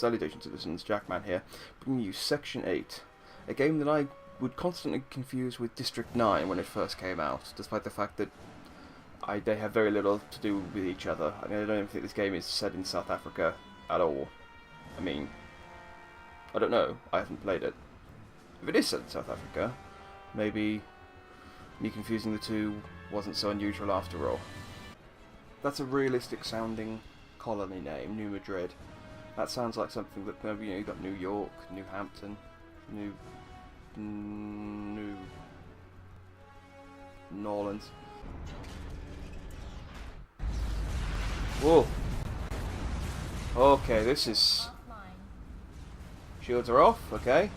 Salutations citizens, Jackman here, bringing you Section 8, a game that I would constantly confuse with District 9 when it first came out, despite the fact that they have very little to do with each other. I mean, I don't even think this game is set in South Africa at all. I mean, I don't know, I haven't played it. If it is set in South Africa, maybe me confusing the two wasn't so unusual after all. That's a realistic sounding colony name, New Madrid. That sounds like something that, you know, you got New York, New Hampton, New Orleans. Whoa. Okay, this is... Shields are off, okay.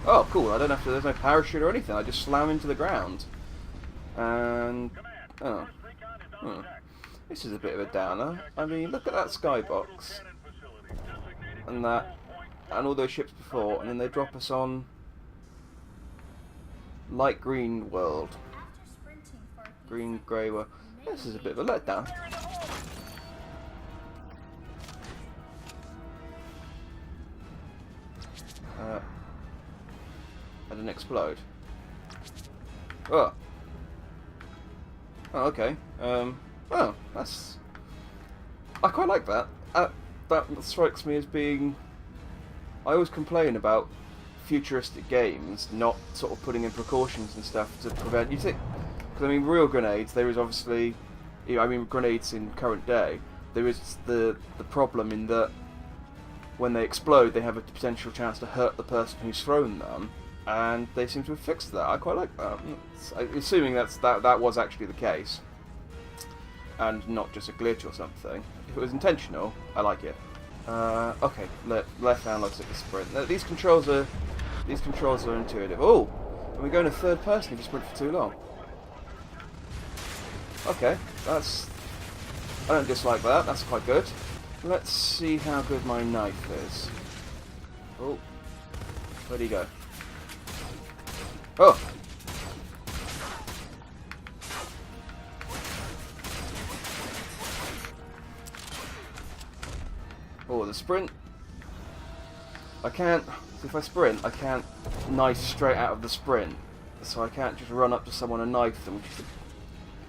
Oh, cool, I don't have to, there's no parachute or anything, I just slam into the ground. And... oh. This is a bit of a downer. I mean, look at that skybox. And that. And all those ships before, and then they drop us on... light green world. Green, grey world. This is a bit of a letdown. I didn't explode. Oh. Oh, okay. Oh, that's... I quite like that. That strikes me as being... I always complain about futuristic games not sort of putting in precautions and stuff to prevent... You think... Because, I mean, real grenades, there is obviously... You know, I mean, grenades in current day, there is the problem in that when they explode, they have a potential chance to hurt the person who's thrown them, and they seem to have fixed that. I quite like that. Assuming that was actually the case, and not just a glitch or something. If it was intentional, I like it. Okay, left hand looks like a sprint. Now, these controls are intuitive. Oh, and we're going to third person if you sprint for too long. Okay, that's... I don't dislike that. That's quite good. Let's see how good my knife is. Oh, where'd he go? Oh! Oh, the sprint. I can't... If I sprint, I can't knife straight out of the sprint. So I can't just run up to someone and knife them, which is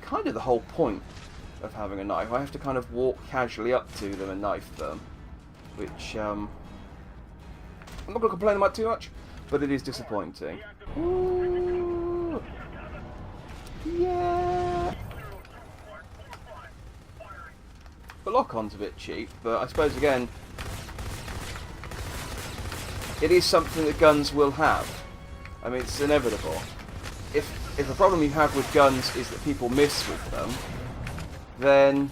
kind of the whole point of having a knife. I have to kind of walk casually up to them and knife them. Which, I'm not going to complain about too much, but it is disappointing. Ooh. Yeah! The lock-on's a bit cheap, but I suppose again, it is something that guns will have. I mean, it's inevitable. If the problem you have with guns is that people miss with them, then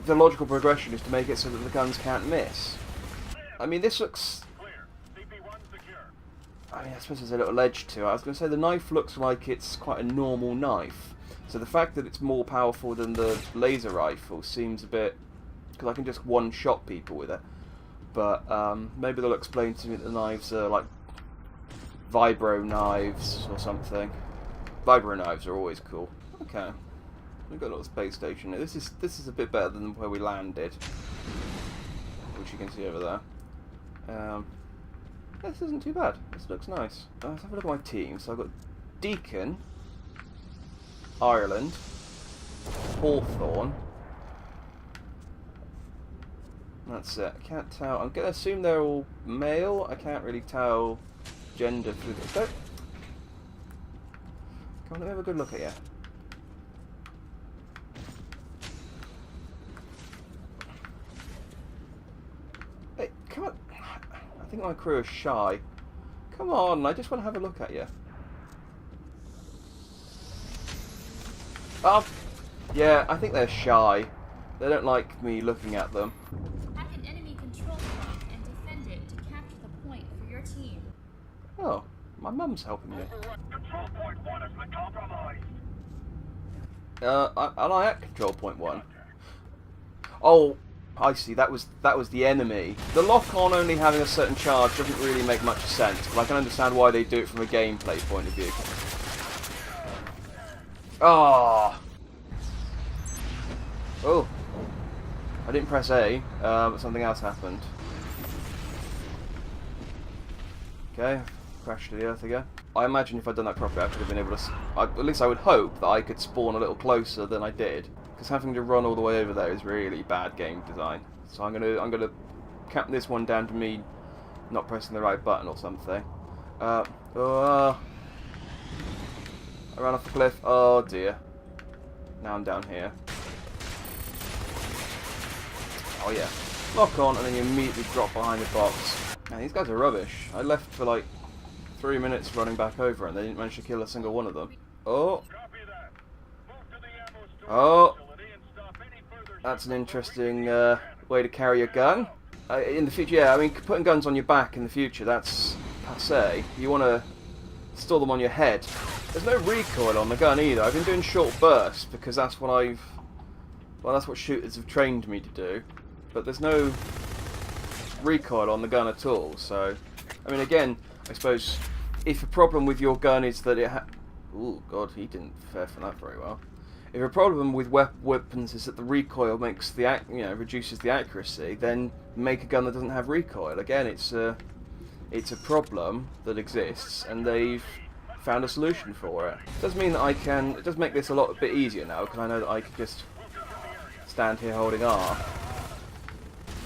the logical progression is to make it so that the guns can't miss. I mean, this looks... I mean, I suppose there's a little edge to it. I was going to say the knife looks like it's quite a normal knife. So the fact that it's more powerful than the laser rifle seems a bit... Because I can just one-shot people with it. But maybe they'll explain to me that the knives are like vibro knives or something. Vibro knives are always cool. Okay. We've got a little space station. This is a bit better than where we landed. Which you can see over there. This isn't too bad. This looks nice. Let's have a look at my team. So I've got Deacon, Ireland, Hawthorne. That's it. I can't tell. I'm going to assume they're all male. I can't really tell gender through this. Come on, let me have a good look at you. Hey, come on. I think my crew is shy. Come on, I just want to have a look at you. Oh, yeah, I think they're shy. They don't like me looking at them. Hack an enemy control point and defend it to capture the point for your team. Oh, my mum's helping me. Control point 1 has been compromised. Am I at control point 1? Oh, I see. That was the enemy. The lock-on only having a certain charge doesn't really make much sense, but I can understand why they do it from a gameplay point of view. Ah. Oh! I didn't press A, but something else happened. Okay, crashed to the earth again. I imagine if I'd done that properly, I could have been able to... at least I would hope that I could spawn a little closer than I did. Because having to run all the way over there is really bad game design. So I'm gonna cap this one down to me not pressing the right button or something. I ran off the cliff. Oh dear. Now I'm down here. Oh yeah. Lock on and then you immediately drop behind the box. Man, these guys are rubbish. I left for like 3 minutes running back over and they didn't manage to kill a single one of them. Oh. Oh. That's an interesting way to carry a gun. In the future, yeah, I mean, putting guns on your back in the future, that's passé. You want to store them on your head. There's no recoil on the gun either. I've been doing short bursts because that's what that's what shooters have trained me to do. But there's no recoil on the gun at all. So, I mean, again, I suppose if a problem with your gun is that it oh god, he didn't fare from that very well. If a problem with weapons is that the recoil makes the reduces the accuracy, then make a gun that doesn't have recoil. Again, it's a problem that exists, and they've found a solution for it. It does mean that it does make this a bit easier now, because I know that I could just stand here holding R.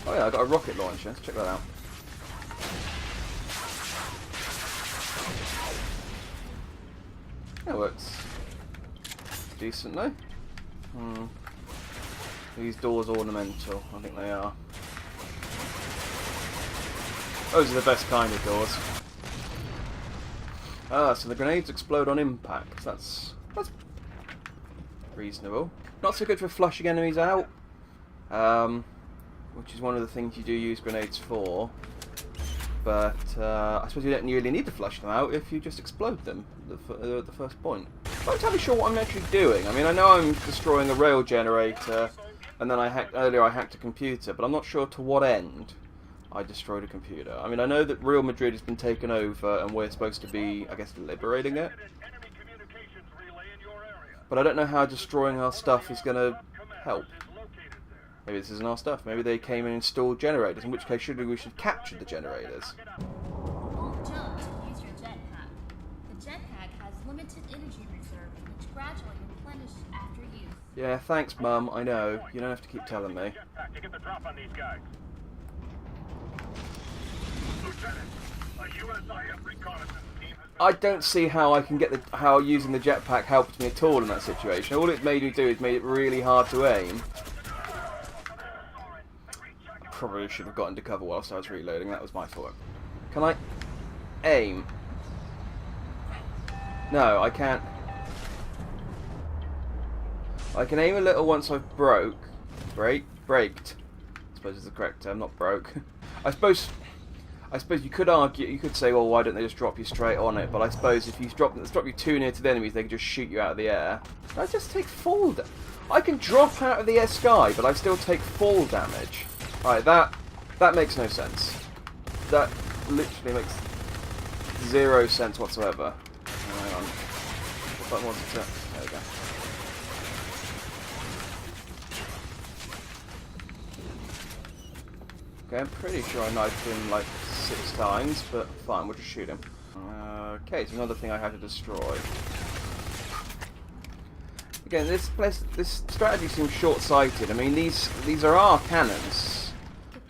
Oh yeah, I got a rocket launcher. Let's check that out. That works decently. These doors ornamental. I think they are. Those are the best kind of doors. Ah, so the grenades explode on impact. That's reasonable. Not so good for flushing enemies out, which is one of the things you do use grenades for. But I suppose you don't really need to flush them out if you just explode them at the first point. I'm not entirely sure what I'm actually doing. I mean, I know I'm destroying a rail generator, and then earlier I hacked a computer, but I'm not sure to what end I destroyed a computer. I mean, I know that Real Madrid has been taken over, and we're supposed to be, I guess, liberating it. But I don't know how destroying our stuff is going to help. Maybe this isn't our stuff. Maybe they came and installed generators, in which case we should capture the generators. Don't jump to use your jetpack. The jetpack has limited energy reserves, which gradually replenish after use. Yeah, thanks, Mum. I know. You don't have to keep telling me. To get the drop on these guys. Lieutenant, a USIF reconnaissance team has I don't see how I can get how using the jetpack helped me at all in that situation. All it made me do is made it really hard to aim. Probably should have got into cover whilst I was reloading. That was my fault. Can I aim? No, I can't. I can aim a little once I've braked. I suppose is the correct term, not broke. I suppose you could argue, you could say, well, why don't they just drop you straight on it? But I suppose if you drop you too near to the enemies, they can just shoot you out of the air. I just take fall damage. I can drop out of the air sky, but I still take fall damage. Right, that makes no sense. That literally makes zero sense whatsoever. Hang on. What button was it? There we go. Okay, I'm pretty sure I knifed him like 6 times, but fine, we'll just shoot him. Okay, so another thing I had to destroy. Again, this strategy seems short-sighted. I mean, these are our cannons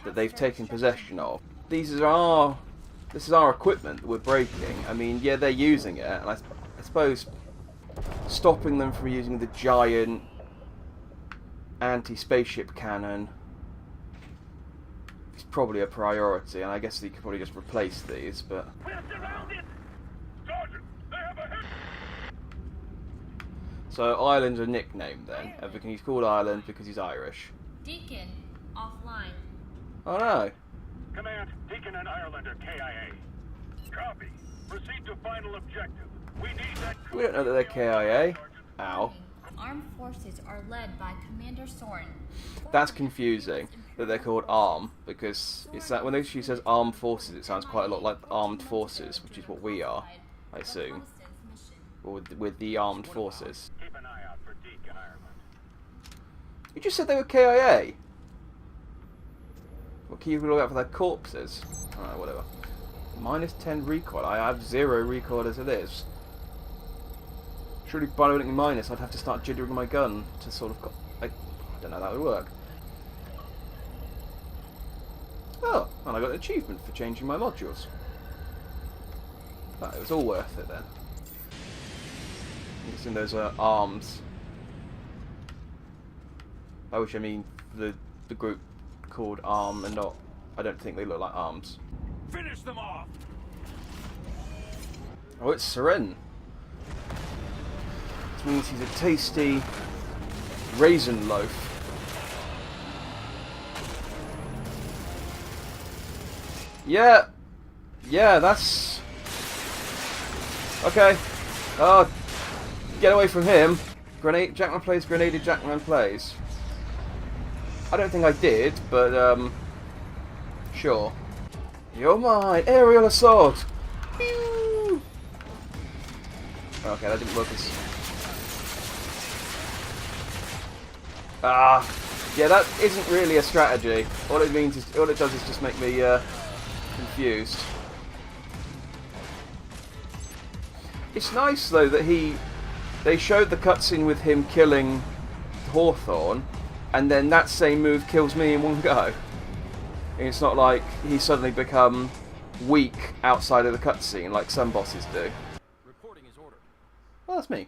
that they've taken possession of. This is our equipment that we're breaking. I mean, yeah, they're using it, and I suppose stopping them from using the giant anti-spaceship cannon is probably a priority, and I guess you could probably just replace these, but... So Ireland's a nickname then. He's called Ireland because he's Irish. Deacon, offline. Oh no. Command, Deacon and Ireland are KIA. Copy. Proceed to final objective. We need that... We don't know that they're KIA. Ow. Armed forces are led by Commander Soren. That's confusing that they're called ARM, because it's that when she says armed forces, it sounds quite a lot like armed forces, which is what we are, I assume. Or with the armed forces. Keep an eye out for Deacon Ireland. You just said they were KIA. What, can you look out for their corpses? Alright, whatever. Minus 10 recoil. I have 0 recoil as it is. Surely by rolling minus, I'd have to start jittering my gun to sort of... I don't know how that would work. Oh, and I got an achievement for changing my modules. Oh, it was all worth it then. I'm guessing those are arms. By which I mean the group called ARM and not... I don't think they look like arms. Finish them off! Oh, it's Seren. Which means he's a tasty raisin loaf. Yeah! Yeah, that's... Okay. Oh, get away from him. Grenade, Jackman plays, grenaded Jackman plays. I don't think I did, but, sure. You're mine! Aerial assault! Pew! Okay, that didn't work as... Ah! Yeah, that isn't really a strategy. All it means is, all it does is just make me, confused. It's nice, though, that they showed the cutscene with him killing Hawthorne, and then that same move kills me in one go. It's not like he's suddenly become weak outside of the cutscene like some bosses do. Reporting is ordered. Well, that's me.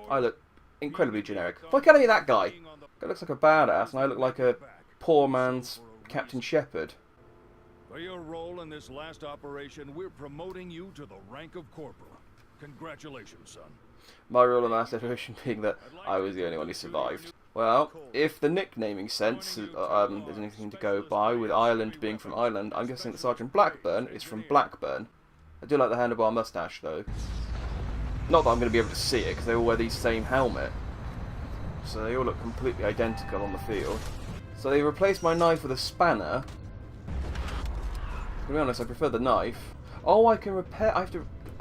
I look incredibly generic. Why can't I be that guy? Guy looks like a badass, and I look like a poor man's Captain Shepard. For your role in this last operation, we're promoting you to the rank of corporal. Congratulations, son. My role in the last operation being that I was the only one who survived. Well, if the nicknaming sense is anything to go by, with Ireland being from Ireland, I'm guessing that Sergeant Blackburn is from Blackburn. I do like the handlebar mustache, though. Not that I'm going to be able to see it, because they all wear the same helmet. So they all look completely identical on the field. So they replaced my knife with a spanner. To be honest, I prefer the knife. Oh, I can repair... I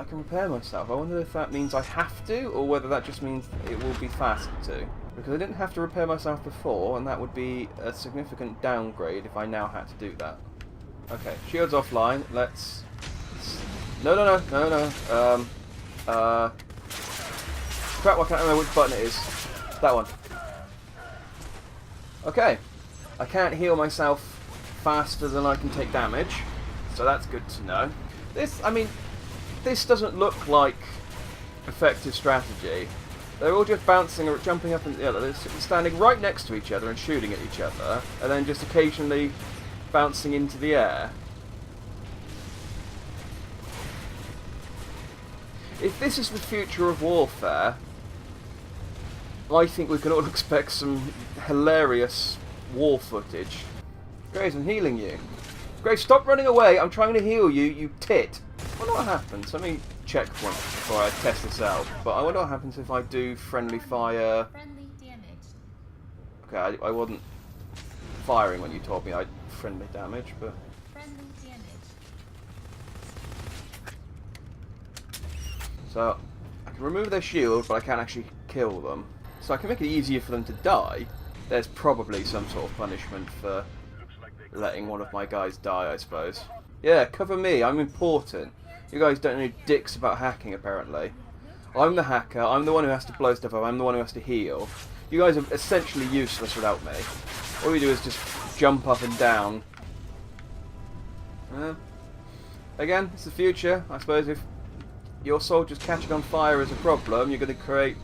can repair myself. I wonder if that means I have to, or whether that just means it will be fast to. Because I didn't have to repair myself before, and that would be a significant downgrade if I now had to do that. Okay, shields offline. Let's... No. Crap, I can't remember which button it is. That one. Okay. I can't heal myself faster than I can take damage, so that's good to know. This doesn't look like effective strategy. They're all just bouncing or jumping up and they're standing right next to each other and shooting at each other, and then just occasionally bouncing into the air. If this is the future of warfare, I think we can all expect some hilarious war footage. Graves, I'm healing you. Graves, stop running away. I'm trying to heal you, you tit. I wonder what happens. Let me check once before I test this out. But I wonder what happens if I do friendly fire. Friendly damage. Okay, I wasn't firing when you told me I friendly damage, but... Friendly damage. So, I can remove their shield, but I can't actually kill them. So I can make it easier for them to die. There's probably some sort of punishment for letting one of my guys die, I suppose. Yeah, cover me, I'm important. You guys don't know dicks about hacking, apparently. I'm the hacker, I'm the one who has to blow stuff up, I'm the one who has to heal. You guys are essentially useless without me. All you do is just jump up and down. Again, it's the future. I suppose if your soldiers catching on fire is a problem, you're going to create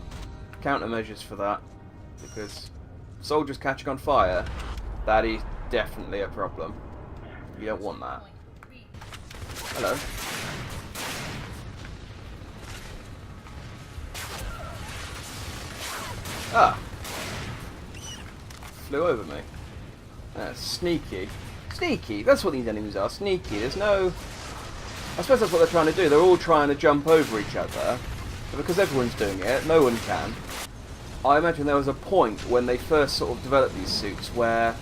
countermeasures for that. Because soldiers catching on fire, that is definitely a problem. You don't want that. Hello. Ah! Flew over me. That's sneaky. Sneaky! That's what these enemies are, sneaky. There's no... I suppose that's what they're trying to do. They're all trying to jump over each other. But because everyone's doing it, no one can. I imagine there was a point when they first sort of developed these suits where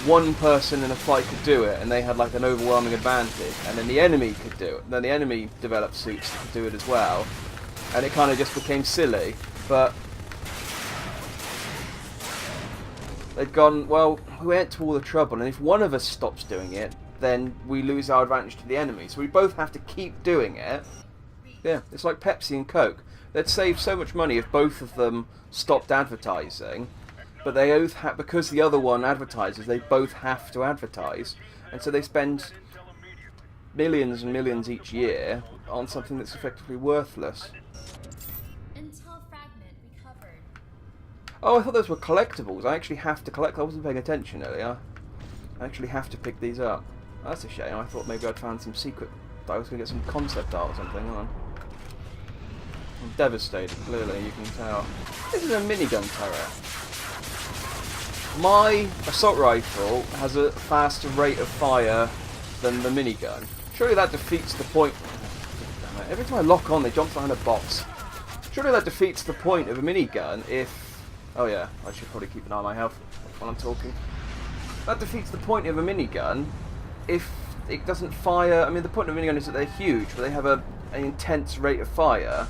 one person in a fight could do it, and they had like an overwhelming advantage, and then the enemy could do it. And then the enemy developed suits that could do it as well, and it kind of just became silly. But they'd gone, well, we went to all the trouble, and if one of us stops doing it, then we lose our advantage to the enemy. So we both have to keep doing it. Yeah, it's like Pepsi and Coke. They'd save so much money if both of them stopped advertising, but they both because the other one advertises, they both have to advertise, and so they spend millions and millions each year on something that's effectively worthless. Intel fragment recovered. Oh, I thought those were collectibles. I actually have to collect. I wasn't paying attention earlier. I actually have to pick these up. That's a shame. I thought maybe I'd found some secret. I was going to get some concept art or something. Hold on. I'm devastated, clearly, you can tell. This is a minigun turret. My assault rifle has a faster rate of fire than the minigun. Surely that defeats the point... Every time I lock on, they jump behind a box. Surely that defeats the point of a minigun if... Oh yeah, I should probably keep an eye on my health while I'm talking. That defeats the point of a minigun if it doesn't fire... I mean, the point of a minigun is that they're huge, but they have an intense rate of fire,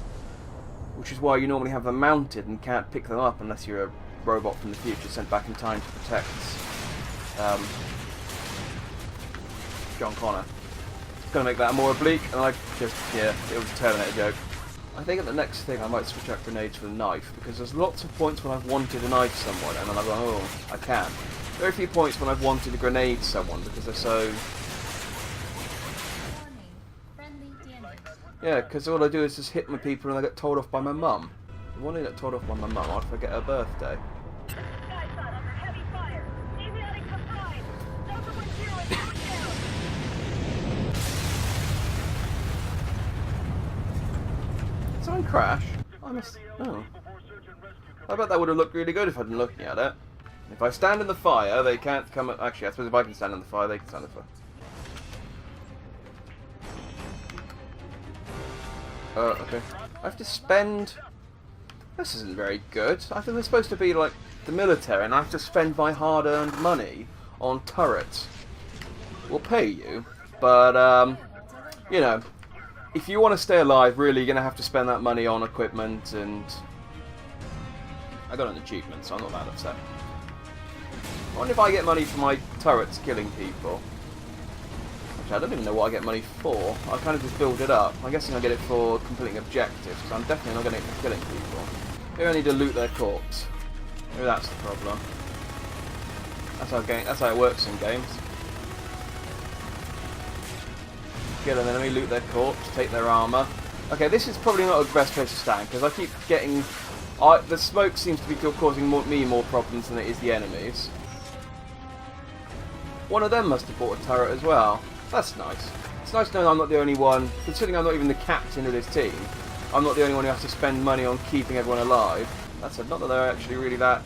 which is why you normally have them mounted and can't pick them up unless you're a robot from the future sent back in time to protect John Connor. Gonna make that more oblique, and I just, yeah, it was a Terminator joke. I think at the next thing I might switch out grenades for the knife, because there's lots of points when I've wanted to knife someone, and then I've gone, oh, I can't. Very few points when I've wanted to grenade someone, because they're so... Warning. Friendly damage. Yeah, because all I do is just hit my people and I get told off by my mum. The one who got told off by my mum, I'd forget her birthday. Skyshot under heavy fire. Avionic compromised. Delta 10 is going down. Did someone crash? I must... Oh. I bet that would have looked really good if I'd been looking at it. If I stand in the fire, they can't come... Actually, I suppose if I can stand in the fire, they can stand in the fire. Okay. I have to spend... This isn't very good. I think we're supposed to be like the military, and I have to spend my hard-earned money on turrets. We'll pay you, but, you know, if you want to stay alive, really, you're going to have to spend that money on equipment, and... I got an achievement, so I'm not that upset. I wonder if I get money for my turrets killing people. Actually, I don't even know what I get money for. I kind of just build it up. I'm guessing I get it for completing objectives, so I'm definitely not getting it for killing people. Maybe I need to loot their corpse. Maybe that's the problem. That's how it works in games. Kill an enemy, loot their corpse, take their armor. Okay, this is probably not the best place to stand, because I keep getting... the smoke seems to be causing me more problems than it is the enemies. One of them must have bought a turret as well. That's nice. It's nice to know I'm not the only one, considering I'm not even the captain of this team, I'm not the only one who has to spend money on keeping everyone alive. That's not that they're actually really that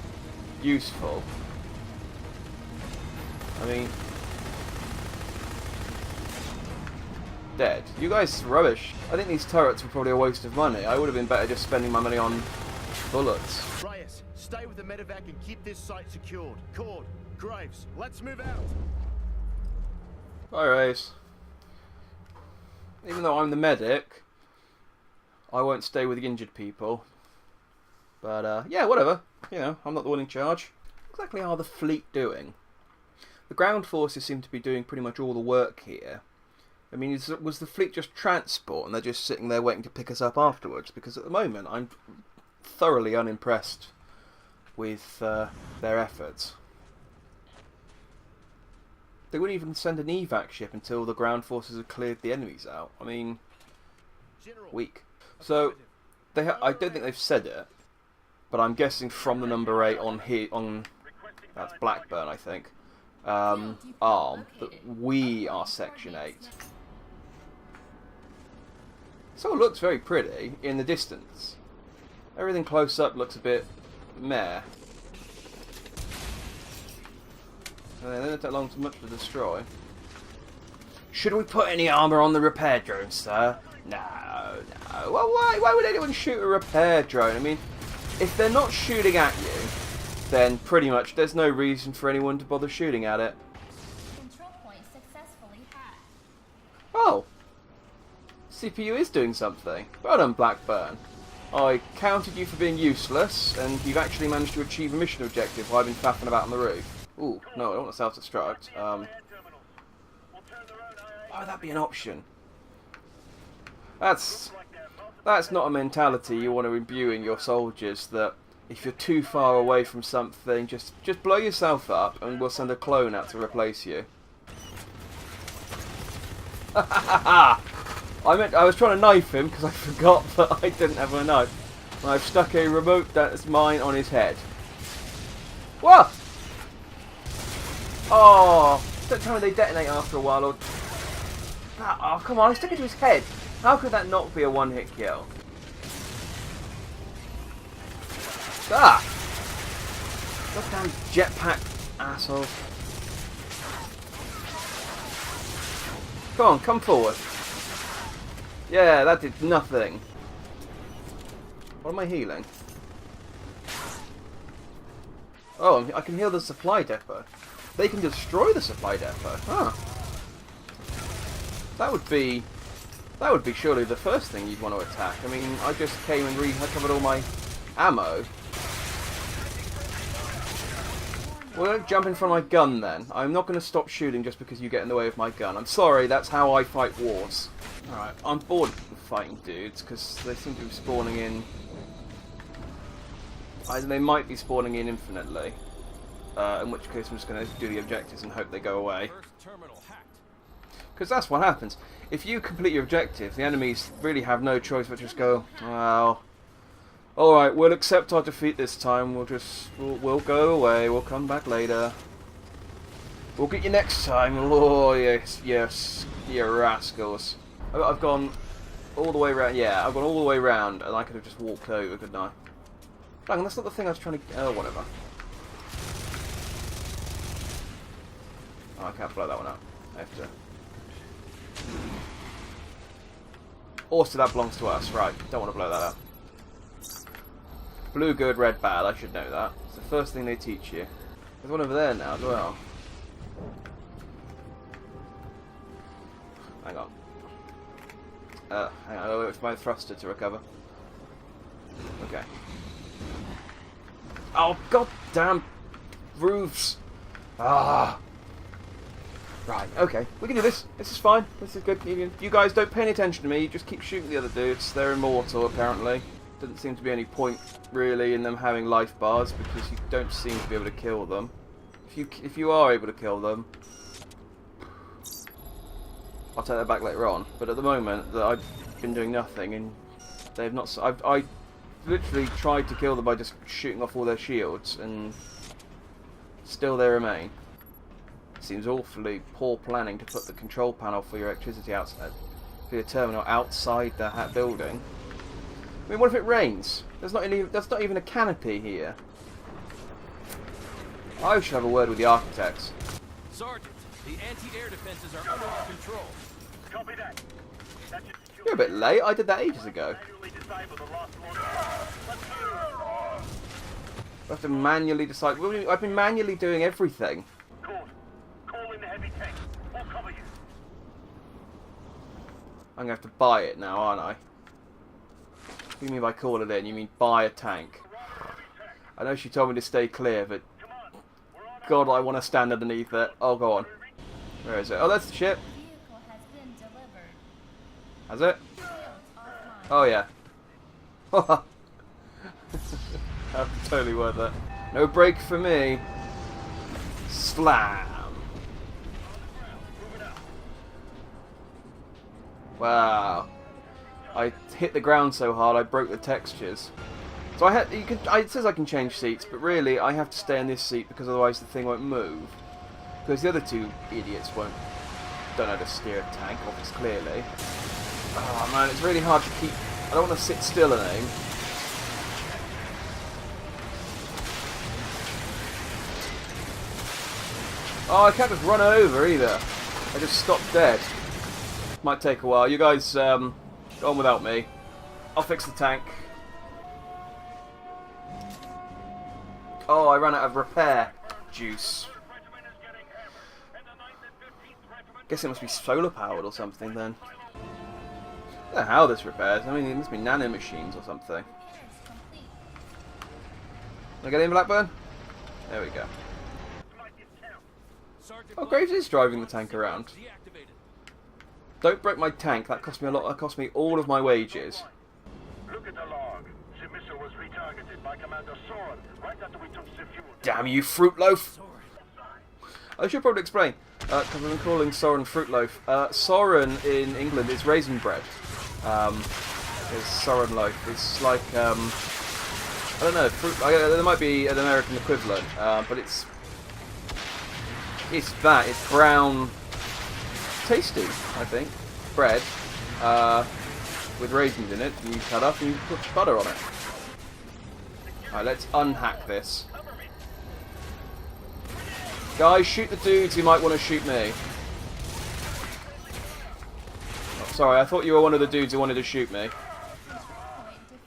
useful. I mean... Dead. You guys are rubbish. I think these turrets were probably a waste of money. I would have been better just spending my money on bullets. Reyes, stay with the medevac and keep this site secured. Cord, Graves, let's move out. Bye, Reyes. Even though I'm the medic, I won't stay with the injured people. But, yeah, whatever. You know, I'm not the one in charge. What exactly are the fleet doing? The ground forces seem to be doing pretty much all the work here. I mean, was the fleet just transport and they're just sitting there waiting to pick us up afterwards? Because at the moment, I'm thoroughly unimpressed with their efforts. They wouldn't even send an evac ship until the ground forces have cleared the enemies out. I mean, weak. So, I don't think they've said it, but I'm guessing from the number 8 on here, that's Blackburn, I think, arm, that we are Section 8. So it looks very pretty in the distance. Everything close up looks a bit meh. They don't take long too much to destroy. Should we put any armour on the repair drone, sir? No. Well, why would anyone shoot a repair drone? I mean, if they're not shooting at you, then pretty much there's no reason for anyone to bother shooting at it. Control point successfully hacked. Oh. CPU is doing something. Well done, Blackburn. I counted you for being useless, and you've actually managed to achieve a mission objective while I've been faffing about on the roof. Ooh, no, I don't want to self-destruct. Why would that be an option? That's not a mentality you want to imbue in your soldiers, that if you're too far away from something, just blow yourself up and we'll send a clone out to replace you. I was trying to knife him because I forgot that I didn't have a knife. And I've stuck a remote that's mine on his head. What? Oh, don't tell me they detonate after a while or... Oh, come on, I stuck it to his head. How could that not be a one-hit kill? Ah! Goddamn jetpack asshole. Come on, come forward. Yeah, that did nothing. What am I healing? Oh, I can heal the supply depot. They can destroy the supply depot. Huh. That would be surely the first thing you'd want to attack. I mean, I just came and recovered all my ammo. Well, don't jump in front of my gun then. I'm not going to stop shooting just because you get in the way of my gun. I'm sorry, that's how I fight wars. Alright, I'm bored of fighting dudes because they seem to be spawning in... They might be spawning in infinitely. In which case I'm just going to do the objectives and hope they go away. Because that's what happens. If you complete your objective, the enemies really have no choice but just go, well... Alright, we'll accept our defeat this time. We'll go away. We'll come back later. We'll get you next time. Oh, yes, yes, you rascals. I've gone all the way around. Yeah, I've gone all the way around, and I could have just walked over, couldn't I? Hang on, that's not the thing I was trying to... Oh, whatever. Oh, I can't blow that one up. I have to... Also, that belongs to us. Right, don't want to blow that up. Blue good, red bad. I should know that. It's the first thing they teach you. There's one over there now as well. Hang on. Hang on. I'll wait for my thruster to recover. Okay. Oh, goddamn roofs! Ah. Right. Okay. We can do this. This is fine. This is good. You guys don't pay any attention to me. You just keep shooting the other dudes. They're immortal, apparently. Doesn't seem to be any point really in them having life bars because you don't seem to be able to kill them. If you are able to kill them, I'll take that back later on. But at the moment, that I've been doing nothing, and they've not. I literally tried to kill them by just shooting off all their shields, and still they remain. Seems awfully poor planning to put the control panel for your electricity outside, for your terminal outside the building. I mean, what if it rains? That's not even a canopy here. I should have a word with the architects. Sergeant, the anti-air defenses are under our control. Copy that. You're a bit late. I did that ages ago. I have to manually decide. Well, I've been manually doing everything. Call in the heavy tank. We'll cover you. I'm gonna have to buy it now, aren't I? What do you mean by call it in? You mean buy a tank? I know she told me to stay clear, but God, I want to stand underneath it. Oh, go on. Where is it? Oh, that's the ship. Vehicle has been delivered. Has it? Shields offline. Oh, yeah. That was totally worth it. No break for me. Slam. Wow. I hit the ground so hard I broke the textures. So it says I can change seats, but really I have to stay in this seat because otherwise the thing won't move. Because the other two idiots don't know how to steer a tank, obviously, clearly. Oh man, it's really hard to keep... I don't want to sit still and aim. Oh, I can't just run over either. I just stopped dead. Might take a while. You guys, go on without me. I'll fix the tank. Oh, I ran out of repair juice. Guess it must be solar powered or something then. I don't know how this repairs. I mean, it must be nanomachines or something. Repairs complete. Can I get in, Blackburn? There we go. Sergeant Oh, Graves is driving the tank around. Deactivated. Don't break my tank. That cost me a lot. That cost me all of my wages. Look at the log. The missile was retargeted by Commander Soren right after we took the fuel. Damn you, Fruit Loaf! I should probably explain, because I've been calling Soren Fruit Loaf. Soren in England is raisin bread. Is Soren Loaf. It's like, I don't know, fruit, there might be an American equivalent, but it's that. It's brown, tasty, I think, bread, with raisins in it, and you cut up and you put butter on it. Alright, let's unhack this. Guys, shoot the dudes who might want to shoot me. Oh, sorry, I thought you were one of the dudes who wanted to shoot me. Point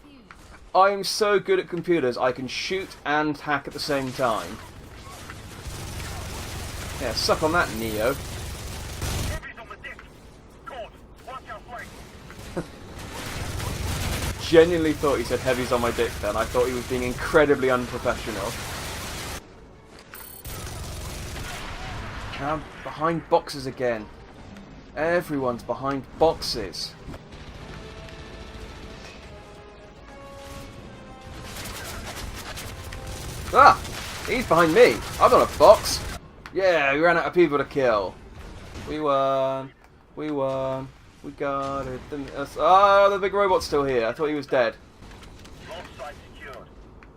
defused. I'm so good at computers, I can shoot and hack at the same time. Yeah, suck on that, Neo. Heavies on the deck. Court, watch our flank. Genuinely thought he said heavies on my dick then. I thought he was being incredibly unprofessional. Now behind boxes again. Everyone's behind boxes. Ah! He's behind me. I'm on a box. Yeah, we ran out of people to kill. We won. We won. We got it. Oh, the big robot's still here. I thought he was dead. Launch site secured.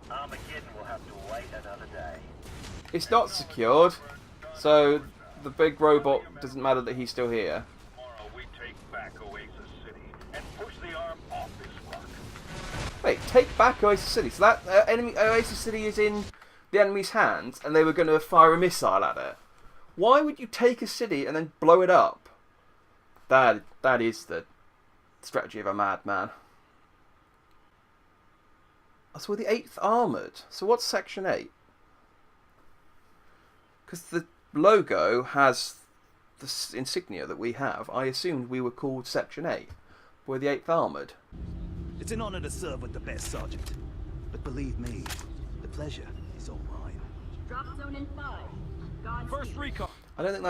Armageddon will have to wait another day. It's not secured. So, the big robot doesn't matter that he's still here. Tomorrow we take back Oasis City and push the arm off this rock. Wait, take back Oasis City. So that Oasis City is in the enemy's hands, and they were going to fire a missile at it. Why would you take a city and then blow it up? That is the strategy of a madman. So we're the 8th Armoured. So what's Section 8? Because the logo has the insignia that we have. I assumed we were called Section 8. We're the 8th Armoured. It's an honor to serve with the best, Sergeant. But believe me, the pleasure is all mine. Drop zone in 5. Godspeed. First recon. I don't think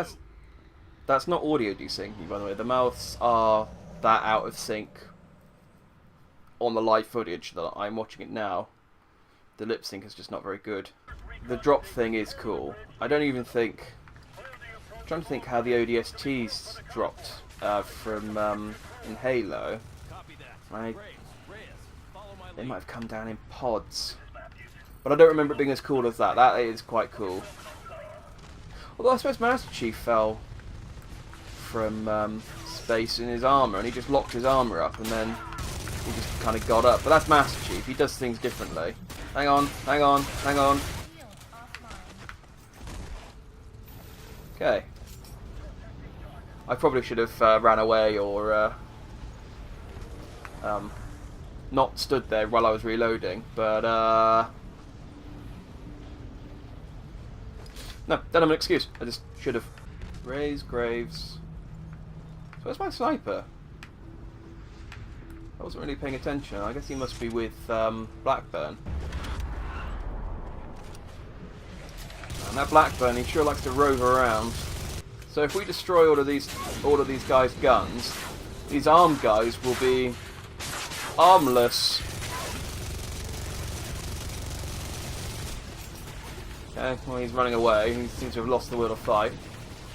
that's not audio desyncing, by the way. The mouths are that out of sync on the live footage that I'm watching it now. The lip sync is just not very good. The drop thing is cool. I don't even think... I'm trying to think how the ODSTs dropped from in Halo. Copy that. I, Graves, Reyes, follow my they lead. might have come down in pods. But I don't remember it being as cool as that. That is quite cool. Although I suppose Master Chief fell from space in his armour, and he just locked his armour up, and then he just kind of got up. But that's Master Chief. He does things differently. Hang on, hang on, hang on. Shield offline. Okay. I probably should have ran away or not stood there while I was reloading, but no, don't have an excuse. I just should have. Raise Graves. So where's my sniper? I wasn't really paying attention. I guess he must be with Blackburn. And that Blackburn, he sure likes to rove around. So if we destroy all of these guys' guns, these armed guys will be armless. Okay, well he's running away. He seems to have lost the will to fight.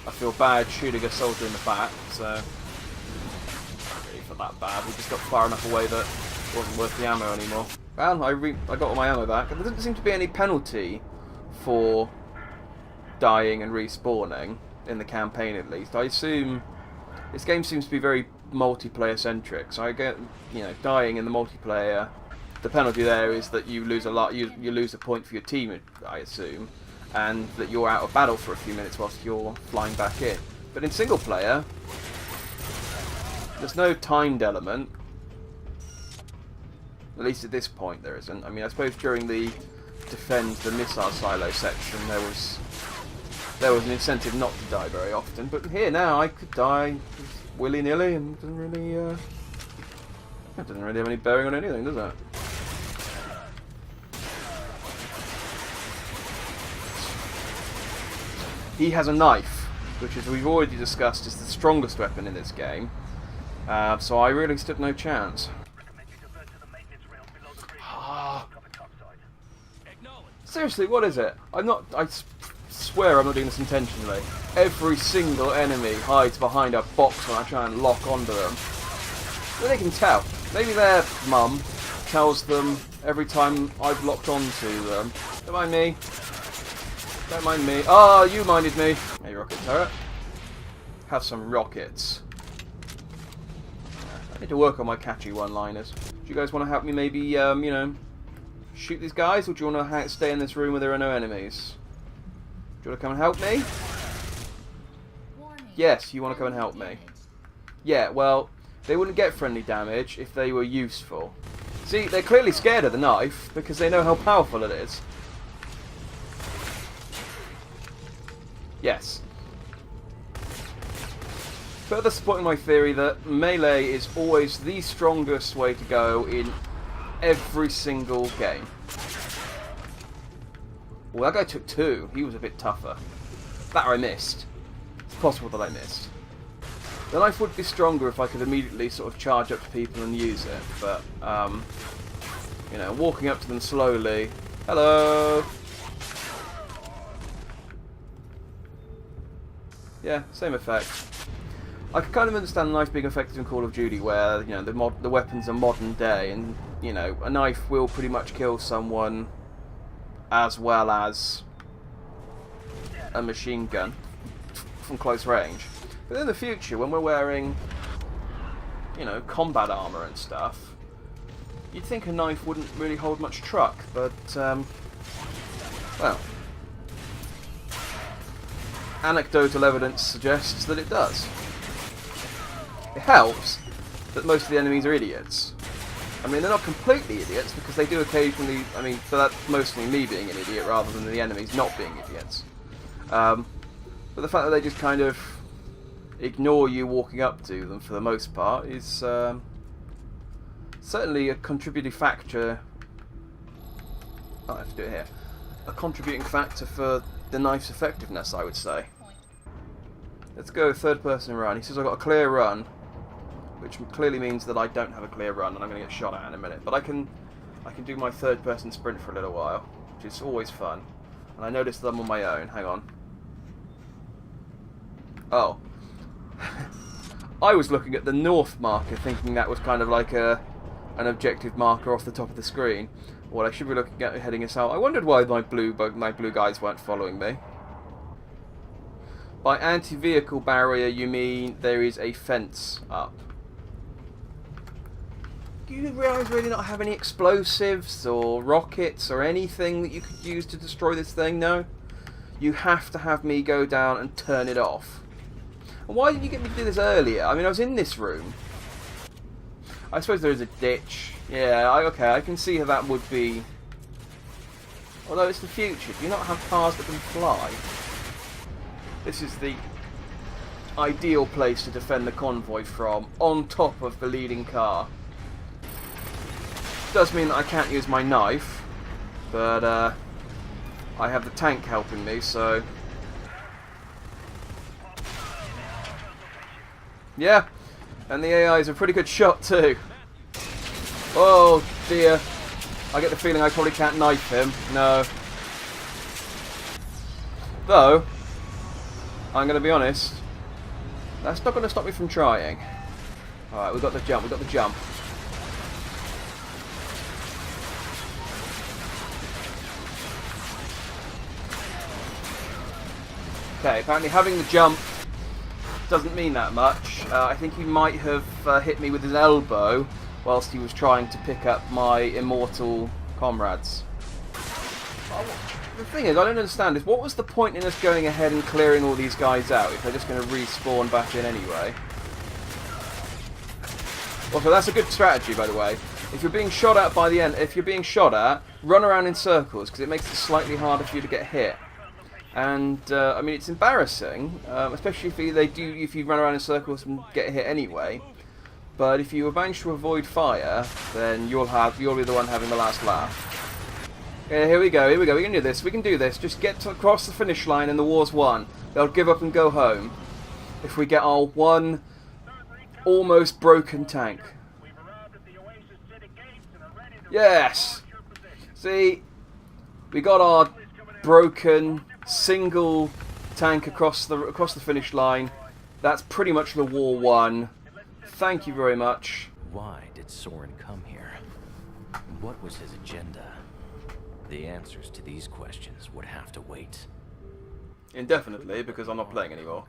I feel bad shooting a soldier in the back, so not really for that bad. We just got far enough away that it wasn't worth the ammo anymore. Well, I got all my ammo back. There doesn't seem to be any penalty for dying and respawning in the campaign, at least. I assume this game seems to be very multiplayer centric, so I get, you know, dying in the multiplayer, the penalty there is that you lose a lot. You lose a point for your team, I assume, and that you're out of battle for a few minutes whilst you're flying back in. But in single player, there's no timed element. At least at this point there isn't. I mean, I suppose during the defend the missile silo section there was an incentive not to die very often, but here now I could die willy-nilly and it doesn't really That doesn't really have any bearing on anything, does it? He has a knife, which, as we've already discussed, is the strongest weapon in this game. So I really stood no chance. Seriously, what is it? I swear I'm not doing this intentionally. Every single enemy hides behind a box when I try and lock onto them. Well, they can tell. Maybe their mum tells them every time I've locked onto them. Don't mind me. Don't mind me. Oh, you minded me. Hey, rocket turret. Have some rockets. I need to work on my catchy one-liners. Do you guys want to help me maybe, you know, shoot these guys? Or do you want to stay in this room where there are no enemies? Do you want to come and help me? Warning. Yes, you want to come and help me. Damage. Yeah, well, they wouldn't get friendly damage if they were useful. See, they're clearly scared of the knife because they know how powerful it is. Yes. Further supporting my theory that melee is always the strongest way to go in every single game. Well, that guy took 2. He was a bit tougher. That I missed. It's possible that I missed. The knife would be stronger if I could immediately sort of charge up to people and use it, but, you know, walking up to them slowly. Hello! Yeah, same effect. I can kind of understand the knife being effective in Call of Duty, where, you know, the weapons are modern day, and, you know, a knife will pretty much kill someone as well as a machine gun from close range. But in the future, when we're wearing, you know, combat armor and stuff, you'd think a knife wouldn't really hold much truck, but, well, anecdotal evidence suggests that it does. It helps that most of the enemies are idiots. I mean, they're not completely idiots, because they do occasionally, I mean, but that's mostly me being an idiot rather than the enemies not being idiots. But the fact that they just kind of ignore you walking up to them for the most part is certainly a contributing factor. Oh, I have to do it here. A contributing factor for the knife's effectiveness, I would say. Let's go third person run. He says I've got a clear run, which clearly means that I don't have a clear run and I'm going to get shot at in a minute. But I can do my third person sprint for a little while, which is always fun. And I noticed that I'm on my own. Hang on. Oh. I was looking at the north marker thinking that was kind of like an objective marker off the top of the screen. What I should be looking at heading us out. I wondered why my blue guys weren't following me. By anti-vehicle barrier you mean there is a fence up. Do you realise really not have any explosives or rockets or anything that you could use to destroy this thing? No? You have to have me go down and turn it off. And why didn't you get me to do this earlier? I mean, I was in this room. I suppose there is a ditch. Yeah, okay, I can see how that would be. Although it's the future. Do you not have cars that can fly? This is the ideal place to defend the convoy from, on top of the leading car. Does mean that I can't use my knife, but I have the tank helping me, so yeah, and the AI is a pretty good shot too. Oh dear, I get the feeling I probably can't knife him. No, though I'm going to be honest, that's not going to stop me from trying. All right, we've got the jump. We've got the jump. Okay, apparently having the jump doesn't mean that much. I think he might have hit me with his elbow whilst he was trying to pick up my immortal comrades. The thing is, I don't understand is, what was the point in us going ahead and clearing all these guys out if they're just going to respawn back in anyway? Also, that's a good strategy, by the way. If you're being shot at by the end, if you're being shot at, run around in circles because it makes it slightly harder for you to get hit. And I mean, it's embarrassing, especially if you run around in circles and get hit anyway. but if you manage to avoid fire, then you'll be the one having the last laugh. Okay, here we go. We can do this. We can do this. Just get across the finish line and the war's won. They'll give up and go home if we get our one almost broken tank. Yes! See, we got our broken single tank across the finish line. That's pretty much the war won. Thank you very much. Why did Soren come here? What was his agenda? The answers to these questions would have to wait. Indefinitely, because I'm not playing anymore.